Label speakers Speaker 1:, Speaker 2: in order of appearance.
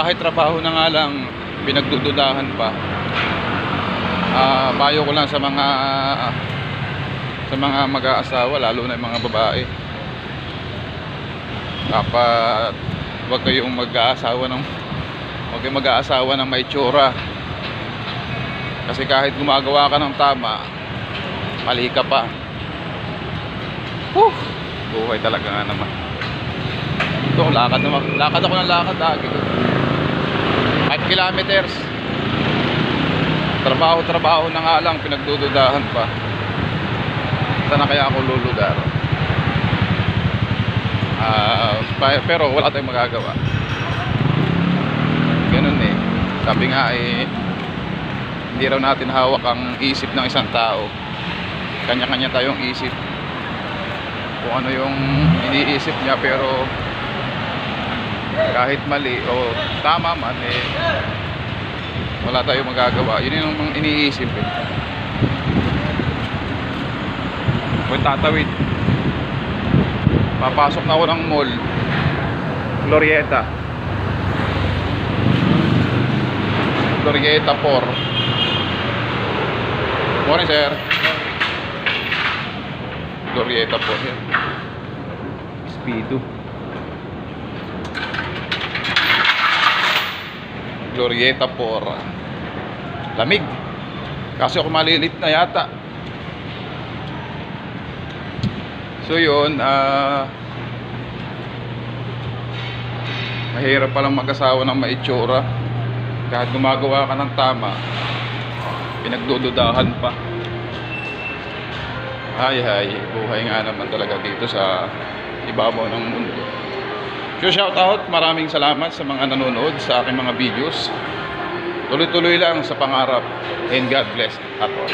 Speaker 1: kahit trabaho na nga lang pinagdududahan pa. Payo ko lang sa mga mag-aasawa, lalo na yung mga babae, dapat huwag kayong mag-aasawa ng may tsura. Kasi kahit gumagawa ka ng tama, mali ka pa. Buhay talaga nga naman. Ito, lakad ako ng lakad lagi. 5 kilometers. Trabaho na nga lang, pinagdududahan pa. Saan na kaya ako lulugar? Pero wala tayong magagawa. Ganun eh. Sabi nga eh, hindi raw natin hawak ang isip ng isang tao. Kanya-kanya tayong isip kung ano yung iniisip niya, pero kahit mali o tama man eh, wala tayong magagawa. Yun yung mga iniisip eh. Kung tatawid, papasok na ako ng mall, Glorieta 4. Morning sir. Glorieta 4 yan. Speedo. Glorieta 4. Lamig. Kasi ako malilit na yata. So yun, mahirap palang mag-asawa ng maitsura. Kahit gumagawa ka ng tama, pinagdududahan pa. Ay, buhay nga naman talaga dito sa ibabaw ng mundo. So shout out, maraming salamat sa mga nanonood sa aking mga videos. Tuloy-tuloy lang sa pangarap, and God bless at all.